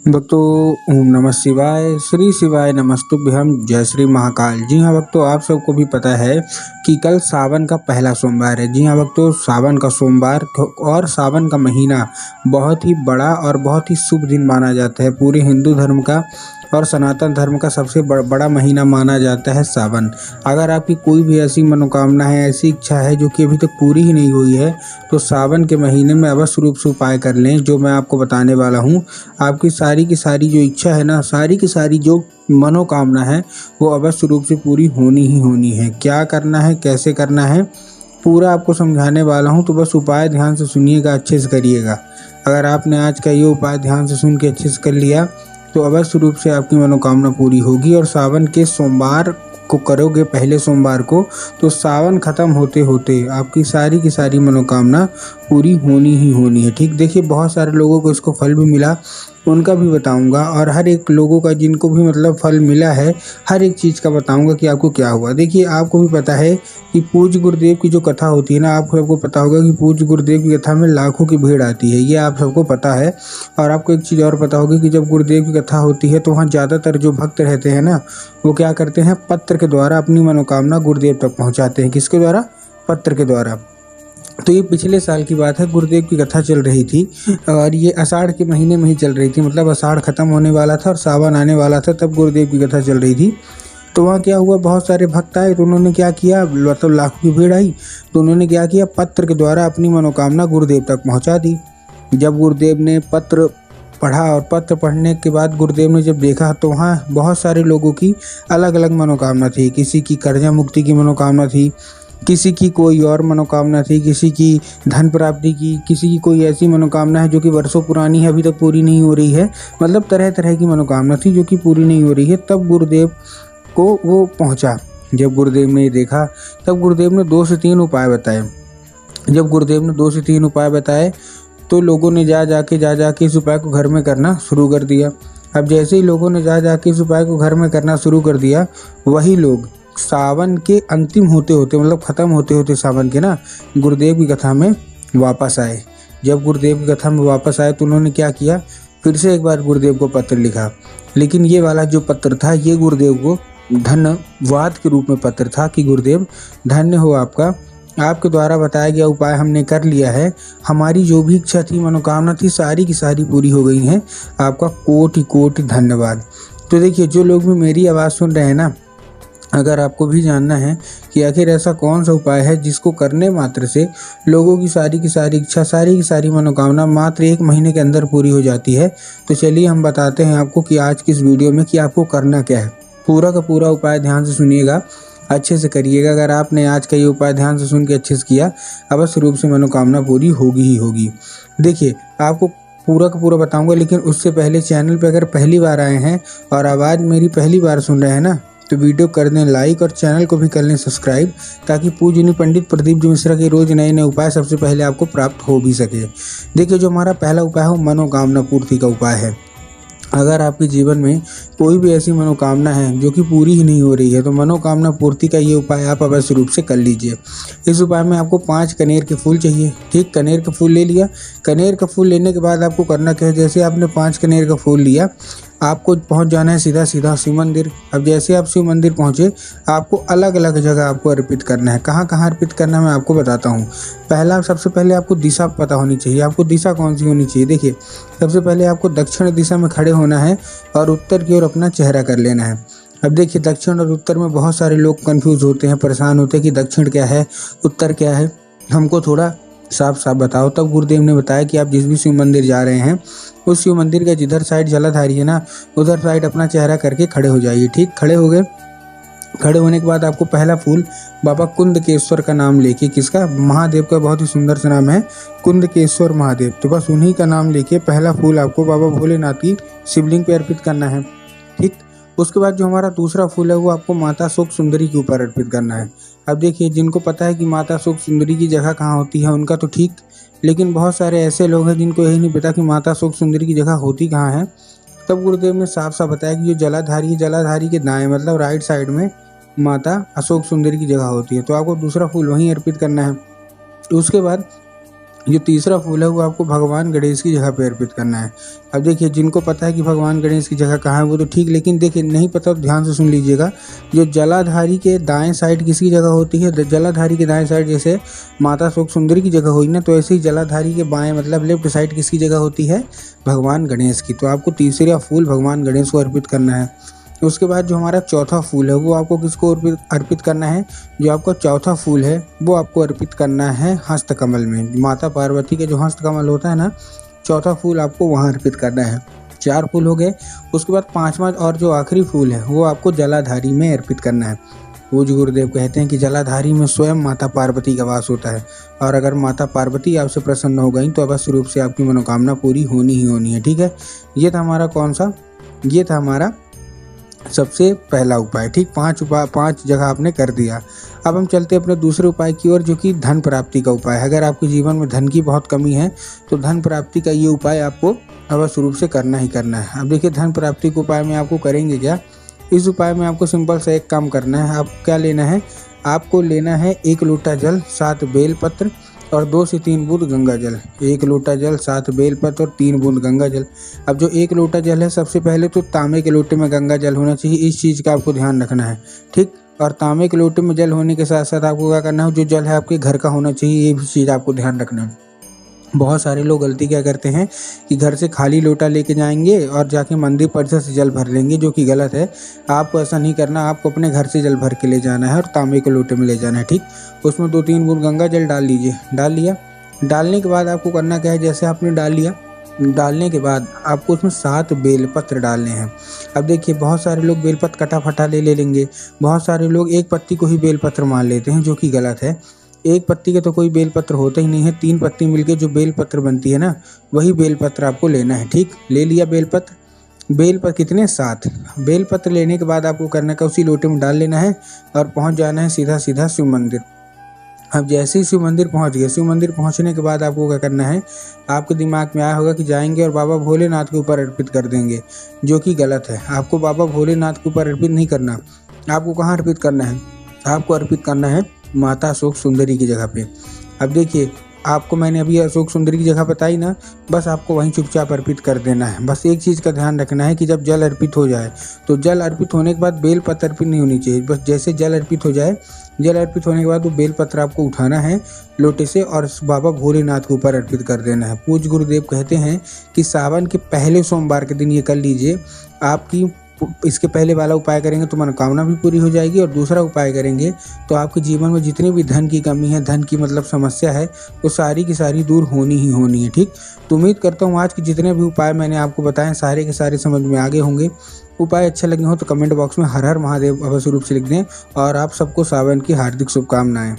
भक्तों, ओम नमः शिवाय। श्री शिवाय नमस्तुभ्यम। जय श्री महाकाल। जी हाँ भक्तों, आप सबको भी पता है कि कल सावन का पहला सोमवार है। जी हाँ भक्तों, सावन का सोमवार और सावन का महीना बहुत ही बड़ा और बहुत ही शुभ दिन माना जाता है। पूरे हिंदू धर्म का और सनातन धर्म का सबसे बड़ा महीना माना जाता है सावन। अगर आपकी कोई भी ऐसी मनोकामना है, ऐसी इच्छा है जो कि अभी तक पूरी ही नहीं हुई है, तो सावन के महीने में अवश्य रूप से उपाय कर लें जो मैं आपको बताने वाला हूँ। आपकी सारी की सारी जो इच्छा है ना, सारी की सारी जो मनोकामना है, वो अवश्य रूप से पूरी होनी ही होनी है। क्या करना है, कैसे करना है, पूरा आपको समझाने वाला हूँ। तो बस उपाय ध्यान से सुनिएगा, अच्छे से करिएगा। अगर आपने आज का ये उपाय ध्यान से सुन के अच्छे से कर लिया तो अवश्य रूप से आपकी मनोकामना पूरी होगी। और सावन के सोमवार को करोगे, पहले सोमवार को, तो सावन खत्म होते होते आपकी सारी की सारी मनोकामना पूरी होनी ही होनी है। ठीक, देखिए बहुत सारे लोगों को इसको फल भी मिला, उनका भी बताऊंगा। और हर एक लोगों का जिनको भी मतलब फल मिला है, हर एक चीज़ का बताऊंगा कि आपको क्या हुआ। देखिए, आपको भी पता है कि पूज्य गुरुदेव की जो कथा होती है ना, आप सबको पता होगा कि पूज्य गुरुदेव की कथा में लाखों की भीड़ आती है, ये आप सबको पता है। और आपको एक चीज़ और पता होगी कि जब गुरुदेव की कथा होती है तो वहाँ ज़्यादातर जो भक्त रहते हैं ना, वो क्या करते हैं, पत्र के द्वारा अपनी मनोकामना गुरुदेव तक पहुँचाते हैं। किसके द्वारा? पत्र के द्वारा। तो ये पिछले साल की बात है, गुरुदेव की कथा चल रही थी और ये आषाढ़ के महीने में ही चल रही थी। मतलब आषाढ़ खत्म होने वाला था और सावन आने वाला था, तब गुरुदेव की कथा चल रही थी। तो वहाँ क्या हुआ, बहुत सारे भक्त आए तो उन्होंने क्या किया, मतलब लाखों की भीड़ आई तो उन्होंने क्या किया, पत्र के द्वारा अपनी मनोकामना गुरुदेव तक पहुँचा दी। जब गुरुदेव ने पत्र पढ़ा और पत्र पढ़ने के बाद गुरुदेव ने जब देखा तो वहाँ बहुत सारे लोगों की अलग अलग मनोकामना थी। किसी की कर्जा मुक्ति की मनोकामना थी, किसी की कोई और मनोकामना थी, किसी की धन प्राप्ति की, किसी की कोई ऐसी मनोकामना है जो कि वर्षों पुरानी है, अभी तक पूरी नहीं हो रही है। मतलब तरह तरह की मनोकामना थी जो कि पूरी नहीं हो रही है। तब गुरुदेव को वो पहुंचा। जब गुरुदेव ने ये देखा तब गुरुदेव ने 2 से 3 उपाय बताए। जब गुरुदेव ने 2 से 3 उपाय बताए तो लोगों ने जा जाके इस उपाय को घर में करना शुरू कर दिया। अब जैसे ही लोगों ने जा जाके इस उपाय को घर में करना शुरू कर दिया, वही लोग सावन के अंतिम होते होते, मतलब खत्म होते होते सावन के ना, गुरुदेव की कथा में वापस आए। जब गुरुदेव की कथा में वापस आए तो उन्होंने क्या किया, फिर से एक बार गुरुदेव को पत्र लिखा। लेकिन ये वाला जो पत्र था, ये गुरुदेव को धन्यवाद के रूप में पत्र था कि गुरुदेव धन्य हो आपका, आपके द्वारा बताया गया उपाय हमने कर लिया है। हमारी जो भी इच्छा थी, मनोकामना थी, सारी की सारी पूरी हो गई हैं। आपका कोटि कोटि धन्यवाद। तो देखिए, जो लोग भी मेरी आवाज़ सुन रहे हैं ना, अगर आपको भी जानना है कि आखिर ऐसा कौन सा उपाय है जिसको करने मात्र से लोगों की सारी इच्छा, सारी की सारी मनोकामना मात्र 1 महीने के अंदर पूरी हो जाती है, तो चलिए हम बताते हैं आपको कि आज की इस वीडियो में कि आपको करना क्या है। पूरा का पूरा उपाय ध्यान से सुनिएगा, अच्छे से करिएगा। अगर आपने आज का ये उपाय ध्यान से सुन के अच्छे से किया, अवश्य रूप से मनोकामना पूरी होगी ही होगी। देखिए, आपको पूरा का पूरा बताऊंगा, लेकिन उससे पहले चैनल पे अगर पहली बार आए हैं और आवाज़ मेरी पहली बार सुन रहे हैं ना, तो वीडियो कर दें लाइक और चैनल को भी कर लें सब्सक्राइब, ताकि पूजनीय पंडित प्रदीप जी मिश्रा के रोज नए नए उपाय सबसे पहले आपको प्राप्त हो भी सके। देखिए, जो हमारा पहला उपाय है वो मनोकामना पूर्ति का उपाय है। अगर आपके जीवन में कोई भी ऐसी मनोकामना है जो कि पूरी ही नहीं हो रही है, तो मनोकामना पूर्ति का ये उपाय आप अवश्य रूप से कर लीजिए। इस उपाय में आपको 5 कनेर के फूल चाहिए। ठीक, कनेर का फूल ले लिया। कनेर का फूल लेने के बाद आपको करना क्या है, जैसे आपने 5 कनेर का फूल लिया, आपको पहुंच जाना है सीधा सीधा शिव मंदिर। अब जैसे आप शिव मंदिर पहुंचे, आपको अलग अलग जगह आपको अर्पित करना है। कहाँ कहाँ अर्पित करना है मैं आपको बताता हूँ। पहला, सबसे पहले आपको दिशा पता होनी चाहिए। आपको दिशा कौन सी होनी चाहिए? देखिए, सबसे पहले आपको दक्षिण दिशा में खड़े होना है और उत्तर की ओर अपना चेहरा कर लेना है। अब देखिए, दक्षिण और उत्तर में बहुत सारे लोग कंफ्यूज होते हैं, परेशान होते हैं कि दक्षिण क्या है, उत्तर क्या है, हमको थोड़ा साफ साफ बताओ। तब गुरुदेव ने बताया कि आप जिस भी शिव मंदिर जा रहे हैं, उस शिव मंदिर का जिधर साइड जलाधारी है ना, उधर साइड अपना चेहरा करके खड़े हो जाइए। ठीक, खड़े हो गए। खड़े होने के बाद आपको पहला फूल बाबा कुंदकेश्वर का नाम लेके, किसका? महादेव का बहुत ही सुंदर सा नाम है, कुंदकेश्वर महादेव। तो बस उन्हीं का नाम लेके पहला फूल आपको बाबा भोलेनाथ की शिवलिंग पे अर्पित करना है। ठीक, उसके बाद जो हमारा दूसरा फूल है वो आपको माता शोक सुंदरी के ऊपर अर्पित करना है। अब देखिए, जिनको पता है कि माता शोक सुंदरी की जगह कहाँ होती है उनका तो ठीक, लेकिन बहुत सारे ऐसे लोग हैं जिनको यही नहीं पता कि माता शोक सुंदरी की जगह होती कहाँ है। तब गुरुदेव ने साफ साफ बताया कि जो जलाधारी है, जलाधारी के दाएं, मतलब राइट साइड में माता अशोक सुंदरी की जगह होती है। तो आपको दूसरा फूल वहीं अर्पित करना है। उसके बाद जो तीसरा फूल है वो आपको भगवान गणेश की जगह पे अर्पित करना है। अब देखिए, जिनको पता है कि भगवान गणेश की जगह कहाँ है वो तो ठीक, लेकिन देखिए नहीं पता तो ध्यान से सुन लीजिएगा। जो जलाधारी के दाएं साइड किसकी जगह होती है? जलाधारी के दाएं साइड जैसे माता शोक सुंदरी की जगह हुई ना, तो ऐसे ही जलाधारी के बाएं मतलब लेफ्ट साइड किसकी जगह होती है? भगवान गणेश की। तो आपको तीसरा फूल भगवान गणेश को अर्पित करना है। उसके बाद जो हमारा चौथा फूल है वो आपको किसको अर्पित करना है? जो आपका चौथा फूल है वो आपको अर्पित करना है हस्तकमल में। माता पार्वती के जो हस्तकमल होता है ना, चौथा फूल आपको वहाँ अर्पित करना है। 4 फूल हो गए। उसके बाद 5वां और जो आखिरी फूल है वो आपको जलाधारी में अर्पित करना है। पूज्य गुरुदेव कहते हैं कि जलाधारी में स्वयं माता पार्वती का वास होता है, और अगर माता पार्वती आपसे प्रसन्न हो गई तो अवश्य रूप से आपकी मनोकामना पूरी होनी ही होनी है। ठीक है, ये था हमारा कौन सा? ये था हमारा सबसे पहला उपाय। ठीक, 5 जगह आपने कर दिया। अब हम चलते हैं अपने दूसरे उपाय की ओर, जो कि धन प्राप्ति का उपाय है। अगर आपके जीवन में धन की बहुत कमी है तो धन प्राप्ति का ये उपाय आपको अवश्य रूप से करना ही करना है। अब देखिए, धन प्राप्ति के उपाय में आपको करेंगे क्या? इस उपाय में आपको सिंपल सा एक काम करना है। आप क्या लेना है? आपको लेना है 1 लोटा जल, 7 बेलपत्र और 2 से 3 बूंद गंगा जल। 1 लोटा जल, 7 बेलपत्र और 3 बूंद गंगा जल। अब जो 1 लोटा जल है, सबसे पहले तो तांबे के लोटे में गंगा जल होना चाहिए। इस चीज़ का आपको ध्यान रखना है। ठीक, और तांबे के लोटे में जल होने के साथ साथ आपको क्या करना है? जो जल है आपके घर का होना चाहिए, ये भी चीज़ आपको ध्यान रखना है। बहुत सारे लोग गलती क्या करते हैं कि घर से खाली लोटा लेके जाएंगे और जाके मंदिर परिसर से जल भर लेंगे, जो कि गलत है। आपको ऐसा नहीं करना। आपको अपने घर से जल भर के ले जाना है और तांबे के लोटे में ले जाना है। ठीक, उसमें 2-3 बूंद गंगा जल डाल लीजिए। डाल लिया। डालने के बाद आपको करना क्या है? जैसे आपने डाल लिया, डालने के बाद आपको उसमें 7 बेलपत्र डालने हैं। अब देखिए, बहुत सारे लोग बेलपत्र कटा फटा ले लेंगे। बहुत सारे लोग एक पत्ती को ही बेलपत्र मान लेते हैं, जो कि गलत है। एक पत्ती के तो कोई बेलपत्र होता ही नहीं है। 3 पत्ती मिलके जो बेलपत्र बनती है ना, वही बेलपत्र आपको लेना है। ठीक, ले लिया बेलपत्र। बेलपत्र कितने? 7। बेलपत्र लेने के बाद आपको करना क्या? उसी लोटे में डाल लेना है और पहुंच जाना है सीधा सीधा शिव मंदिर। अब जैसे ही शिव मंदिर पहुंच गए, शिव मंदिर पहुंचने के बाद आपको क्या करना है? आपके दिमाग में आया होगा कि जाएंगे और बाबा भोलेनाथ के ऊपर अर्पित कर देंगे, जो कि गलत है। आपको बाबा भोलेनाथ के ऊपर अर्पित नहीं करना। आपको कहाँ अर्पित करना है? आपको अर्पित करना है माता अशोक सुंदरी की जगह पे। अब देखिए, आपको मैंने अभी अशोक सुंदरी की जगह बताई ना, बस आपको वहीं चुपचाप अर्पित कर देना है। बस एक चीज़ का ध्यान रखना है कि जब जल अर्पित हो जाए, तो जल अर्पित होने के बाद बेलपत्र अर्पित नहीं होनी चाहिए। बस जैसे जल अर्पित हो जाए, जल अर्पित होने के बाद वो बेलपत्र आपको उठाना है लोटे से और बाबा भोलेनाथ के ऊपर अर्पित कर देना है। पूज्य गुरुदेव कहते हैं कि सावन के पहले सोमवार के दिन ये कर लीजिए। आपकी इसके पहले वाला उपाय करेंगे तो मनोकामना भी पूरी हो जाएगी, और दूसरा उपाय करेंगे तो आपके जीवन में जितनी भी धन की कमी है, धन की मतलब समस्या है, वो सारी की सारी दूर होनी ही होनी है। ठीक, तो उम्मीद करता हूँ आज के जितने भी उपाय मैंने आपको बताए सारे के सारे समझ में आगे होंगे। उपाय अच्छे लगे हो तो कमेंट बॉक्स में हर हर महादेव अवश्य रूप से लिख दें, और आप सबको सावन की हार्दिक शुभकामनाएं।